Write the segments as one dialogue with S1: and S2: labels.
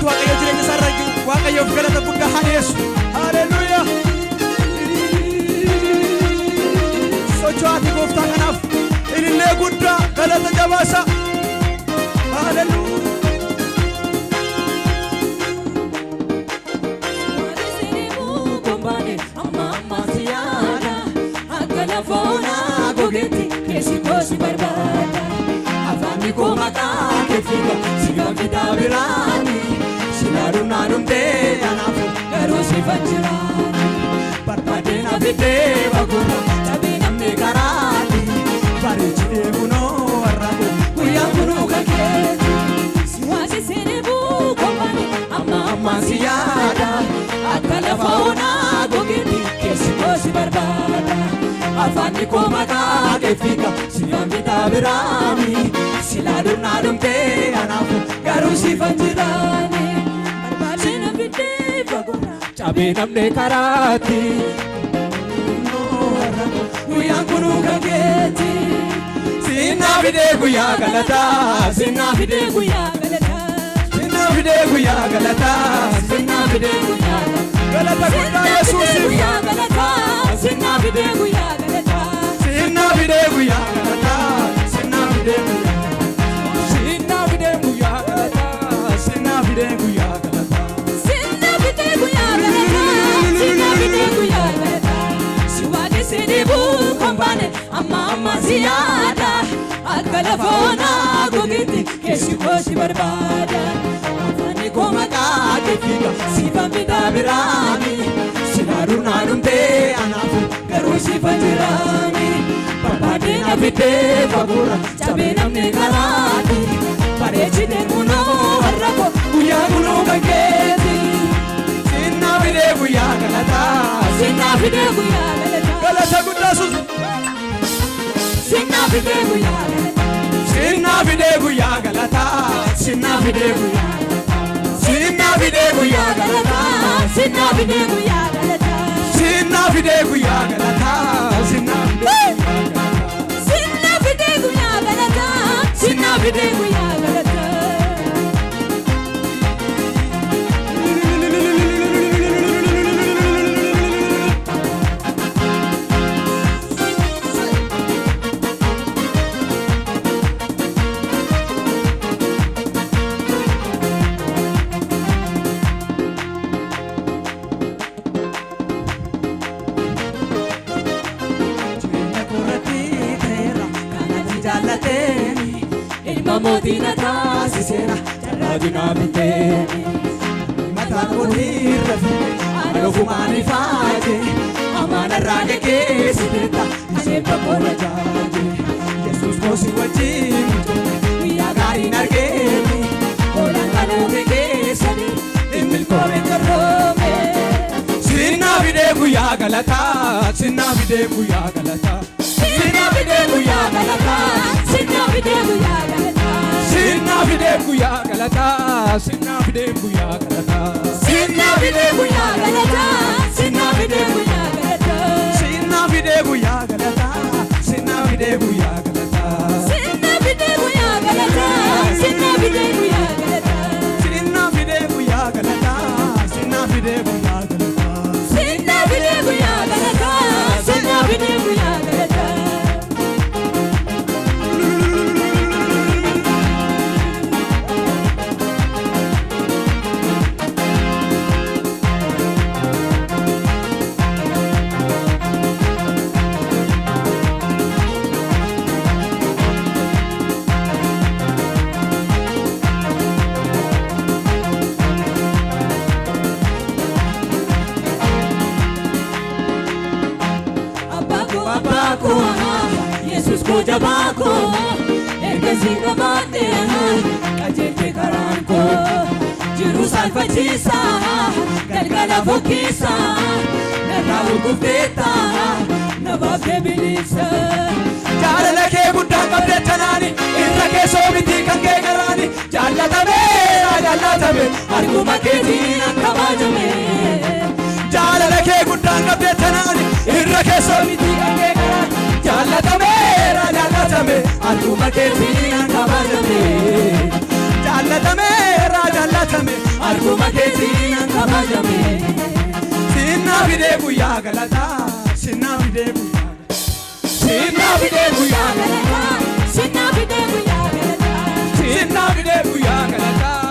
S1: jiraatu waaqayyo jireenya isaa irra waaqayyoof galata guddaa haa dhiyeessu. Haleluuyaa. Socho'aati gooftaa kanaaf ilillee guddaa galata jabaasa. Haleluuyaa.
S2: Fona gogeti kesi kosi barbada afani komata kefika siga vitabirani sinaruna numde anafu garusi fajrani barbade na vide baguna tabina me karati parichide buno arrabu kuya buno kaketi siwasi senebu komani amma siyada akala fona gogeti kesi kosi barbada afani komata kefika sinyambi tabirani siladuna dumte anafu garusi fanjirani barbadina vide bagona chabe namne karati no arrabu kuya kunu kageti sinna vide kuya galata sinna vide kuya galata sinna vide kuya galata sinna vide kuya galata kuya yesus kuya galata sinna vide kuya Sinna vide guya galata, sinna vide guya, sinna vide guya galata, sinna vide guya galata, sinna vide guya galata, sinna vide guya galata. Siwage sedebu kompane, amma ziyada, akala fona gogiti, kesi kosi barbada. Afani komata kefika, siva vida birami, sinaruna numte anafu, garusi fajirami. Babadena vide fagura, chabe namne karati, parechide muno harrako, kuya muno kageti. Sinna vide kuya galata, sinna vide kuya galata, galata gudasus. Sinna vide kuya galata, sinna vide kuya galata, sinna vide kuya galata, sinna vide kuya galata, sinna vide kuya galata, sinna vide kuya galata, sinna vide. Sinna vide guya galata. Motina tasi sera, jaladina biteni. Mata kothira fi, aro fumani faje. Amana rage ke sideta, ase pakora jaje. Jesus kosi wajim, ya gari nargeni. Ola kanu ke sani, imil kore karome. Sinna vide guya galata, sinna vide guya galata. Sinna vide guya galata, sinna vide guya galata. Sinna vide guya galata, sinna vide guya galata, sinna vide guya galata, sinna vide guya galata, sinna vide guya galata, sinna vide guya galata, sinna vide guya galata, sinna vide guya galata, sinna vide guya galata, sinna vide guya galata, sinna vide guya galata, sinna vide guya galata. Yesus ko jabako, ergasi kabate, kajete karanko, jiru salfachisa, galgala fokisa, narahu kufeta, nabake bilisa. Jaalala ke gudda qabde tanani, irra ke sobiti kan ke garani, jaallatame, jaallatame, arguma keetiin akka baajame. Jaalala ke gudda qabde tanani, irra ke sobiti kan ke garani, jaallatame, jaallatame, arguma keetiin akka baajame. Jaallatame, jaallatame.
S1: jaalatame
S2: Arguma keetiin kabajame
S1: Sinna fidee guyyaa galataa Sinna fidee guyyaa
S2: Sinna fidee guyyaa galataa Sinna fidee guyyaa galataa
S1: Sinna fidee guyyaa galataa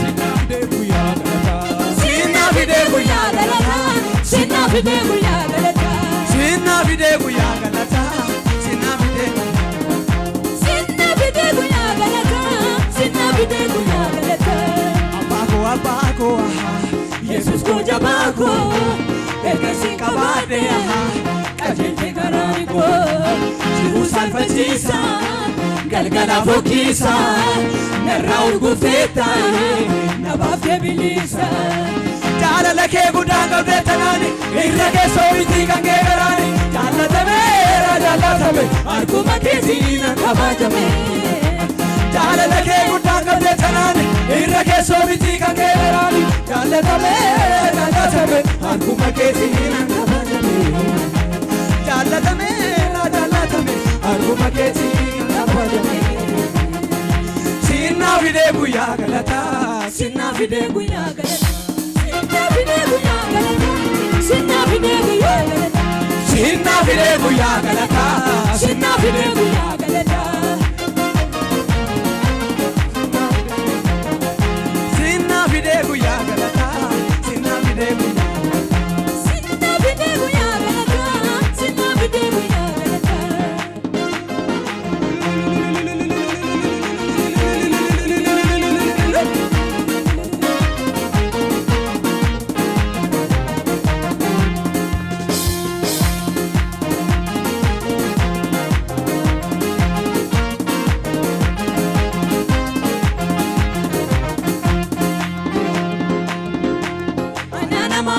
S1: Sinna fidee guyyaa galataa
S2: Sinna fidee guyyaa galataa Sinna fidee guyyaa galataa
S1: Sinna fidee guyyaa galataa Sinna fidee
S2: Sinna fidee guyyaa galataa Sinna fidee guyyaa galataa
S1: Abbaako
S2: Yesus ko jabaako Ergasi kabaade qajeelte garaani ko Jiruu salphachiisa galgala fokiisa narraa urgufteetta nabaaf deebilisa
S1: Jaalala kee guddaan qabdee tanaani irra keessoo miti kan kee garaani Jaallatameera jaallatame
S2: Arguma keetiin kabajame
S1: Jaalala kee guddaan qabdee tanaani irra keessoo miti kan kee garaani Jaallatameera jaallatame
S2: Arguma keetiin kabajame
S1: Jaallatameera jaallatame
S2: Arguma keetiin kabajame
S1: Sinna fidee guyyaa galataa
S2: Sinna fidee guyyaa galataa Sinna fidee guyyaa galataa Sinna fidee guyyaa galataa
S1: Sinna fidee guyyaa galataa
S2: Sinna fidee guyyaa galataa
S1: Sinna fidee guyyaa galataa Sinna fidee guyyaa
S2: Sinna fidee guyyaa galataa Sinna fidee guyyaa galataa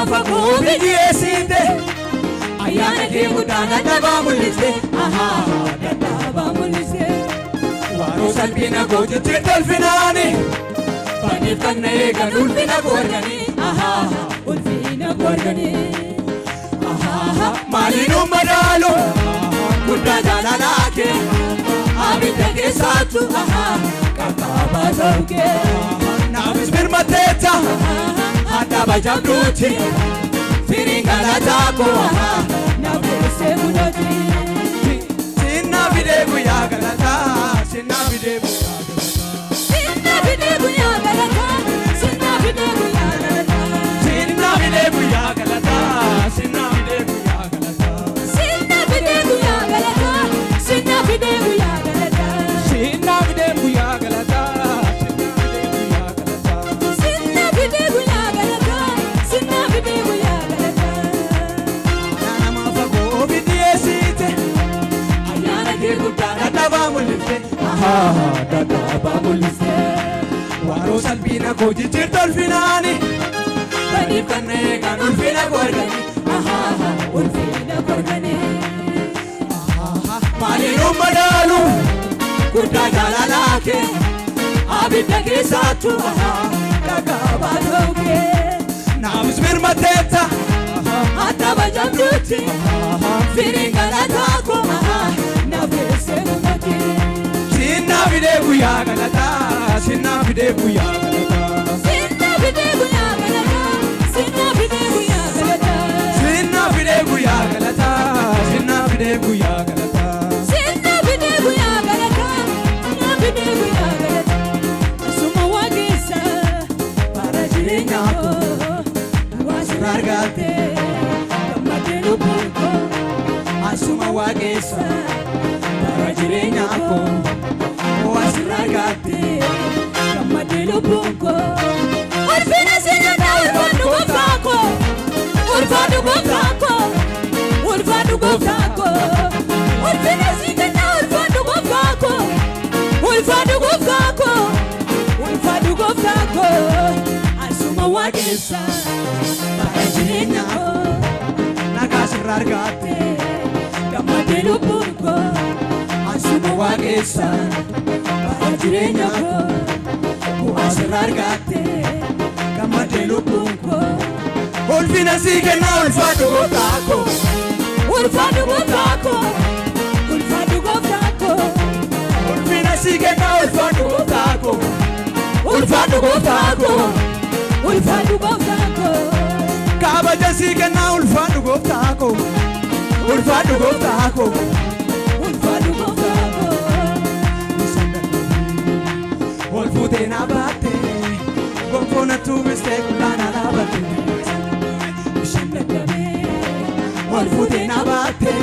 S1: Fagoo biyyeessite
S2: Ayyaana kee guddaan dadhabaa mul'iste dadhabaa mul'iste
S1: Waaroo salphina koo jettee tolfinaani
S2: Faniif kan na eegan ulfina koo arganii ulfina koo arganii
S1: Maaliin madaalu
S2: guddaa jaalalaa kee abidda keessaattu qaqqabaa ta'u kee
S1: Naafis birmatteetta
S2: Hadda bajabduuti firiin galataa koo naaf deessee mudati
S1: Sinna fidee guyyaa galataa Sinna fidee guyyaa galataa
S2: Sinna fidee guyyaa galataa Sinna fidee guyyaa galataa
S1: Sinna fidee guyyaa galataa Sinna fidee guyyaa galataa
S2: Sinna fidee guyyaa galataa Sinna fidee guyyaa galataa
S1: Sinna fidee guyyaa galataa
S2: Sinna fidee guyyaa galataa Sinna fidee guyyaa galataa
S1: Nama fagoo biyyeessite
S2: Ayyaana kee guddaan
S1: dadhabaa mul'ifte
S2: dadhabaa mul'iste
S1: Waaroo salphina koo jettee tolfinaani
S2: Faniif kan na eegan ulfina koo arganii ulfina koo arganii
S1: Maaliin madaalu
S2: guddaa jaalalaa kee abidda keessaattu qaqqabaa ta'u kee
S1: Naafis birmatteetta
S2: Hadda bajabduuti firiin galataa koo naaf deessee mudati
S1: Sinna fidee guyyaa galataa Sinna fidee guyyaa galataa
S2: Sinna fidee guyyaa galataa Sinna fidee guyyaa galataa
S1: Sinna fidee guyyaa galataa Sinna fidee guyyaa galataa
S2: Sinna fidee guyyaa galataa Sinna fidee guyyaa galataa Asuma waaqessa bara jireenyaa koo Waasirra argatte gammadee lubbuun koo
S1: Asuma waaqessa
S2: bara jireenyaa koo Waasirra argatte gammadee lubbuun koo Ulfina sinata ulfaadhu gooftaa koo Ulfaadhu gooftaa koo Ulfaadhu gooftaa koo Ulfina sinata ulfaadhu gooftaa koo Ulfaadhu gooftaa koo Ulfaadhu gooftaa koo Asuma waaqessa bara jireenyaa koo
S1: nagaa sirra argatte
S2: gammadee lubbuun koo
S1: Asuma waaqessa
S2: bara jireenyaa koo
S1: asirra argatte
S2: gammadee lubbuun koo
S1: ulfina sii kenna ulfaadhu gooftaa koo
S2: ulfaadhu gooftaa koo ulfaadhu gooftaa koo
S1: ulfina sii kenna ulfaadhu gooftaa koo ulfaadhu
S2: ulfaadhu gooftaa koo
S1: ulfaadhu gooftaa koo
S2: kabaja sii kenna ulfaadhu gooftaa koo ulfaadhu gooftaa koo
S1: ulfaadhu gooftaa koo
S2: ol fuutee na baatte gonfoo na tuumiste qullaa na dhaabatte ol fuutee na baatte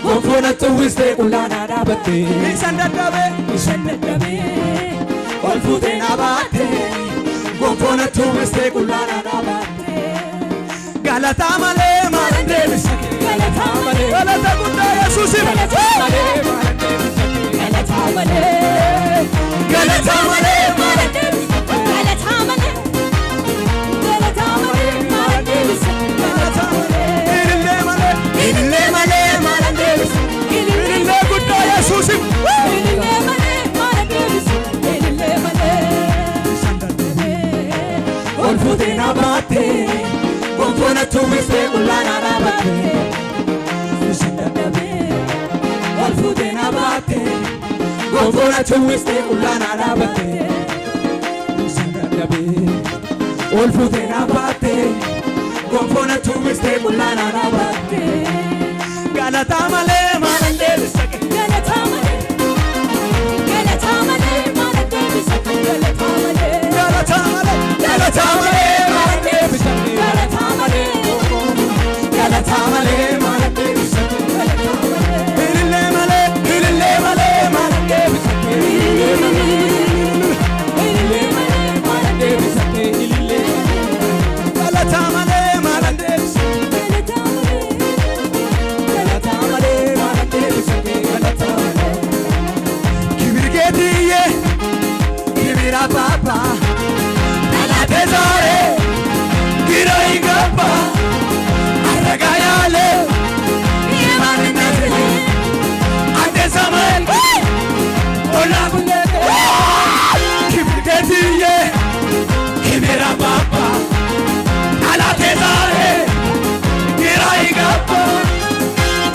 S2: gonfoo na tuumiste qullaa na dhaabatte isan dadhabe ol fuutee na baatte gonfoo na tuumiste qullaa na dhaabatte galataa malee maalan deebisa
S1: galataa malee
S2: galata guddaa Yesuusiif
S1: galataa malee maalan deebisa galataa malee
S2: galataa malee maalan deebisa
S1: galataa malee maalan deebisa galataa malee
S2: ilillee malee maalan deebisa ilillee guddaa Yesuusiif
S1: ilillee malee maalan deebisa ilillee malee
S2: ol fuutee na baatte gonfoo na tuumiste qullaa na dhaabatte ol fuutee na baatte gonfoo na tuumiste qullaa na dhaabatte ol fuutee na baatte gonfoo na tuumiste qullaa na dhaabatte galataa malee maalan deebisa
S1: galataa malee maalan deebisa galataa malee
S2: galataa malee maalan deebisa
S1: galataa malee
S2: galataa malee maalan deebisa ilillee malee maalan deebisa ilillee malee maalan deebisa ilillee galataa malee maalan deebisa galataa malee maalan deebisa galataa malee kibir keetiyyee kibira papa dhalate zaare gira ingappa arragayale imaninate ande zaman ola kibir keetiyyee kibira papa dhalate zaare gira ingappa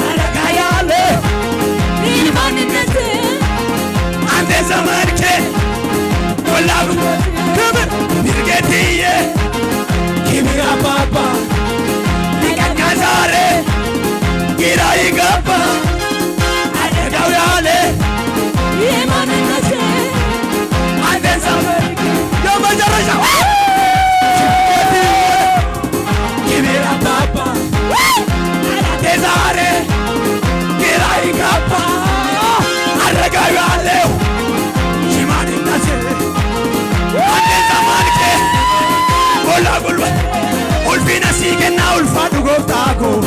S2: arragayale
S1: imaninate
S2: ande zaman ke ola kibir birgetiye kibira papa nikanyazare gira igapa adagawale
S1: imaninate
S2: ande zaman yo majarasha kibira papa adagawale gira igapa adagawale imaninate ande zaman ke ola gulwa ulfina sii kenna ulfaadhu gooftaa koo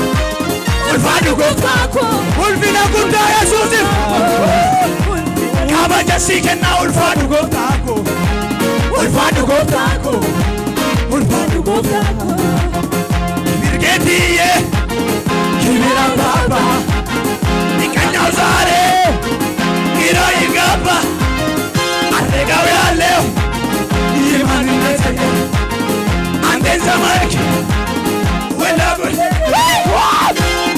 S2: ulfaadhu gooftaa koo ulfina guddaa Yesuusiif kabaja sii kenna ulfaadhu gooftaa koo ulfaadhu gooftaa koo ulfaadhu gooftaa koo birgeetiyyee kibira papa nikanyaw zaare gira ingappa arregawalew imaninate anden zaman wala gul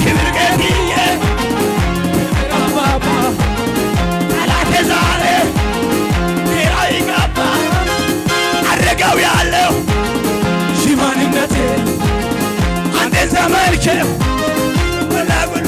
S2: kibir keetiyyee kibira papa dhalate zaare gira ingappa arregawalew imaninate anden zaman wala gul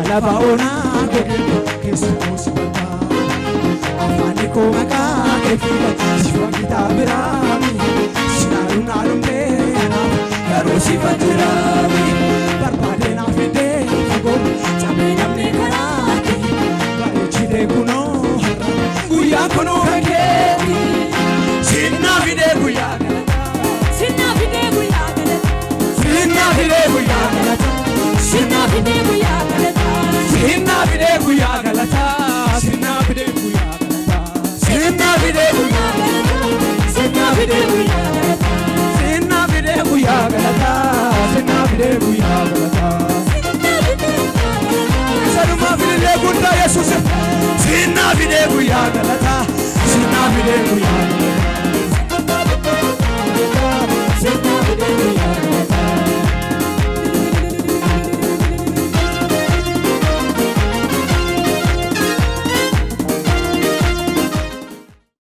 S2: Labaona Yesuus afani ko maka kefila sifakita birami sinarun alumde karo sifatirami barbade na fide fago chamena me karati baichide kuno guya kuno haketi sinna fide guya
S1: sinna fide guya
S2: sinna
S1: guyyaa galataa sinnaa fidee guyyaa galataa sinnaa fidee guyyaa galataa sinnaa fidee guyyaa galataa sinnaa fidee guyyaa galataa sinnaa fidee guyyaa galataa Saluma fidee guddaa Yesuus sinnaa fidee guyyaa galataa sinnaa fidee guyyaa galataa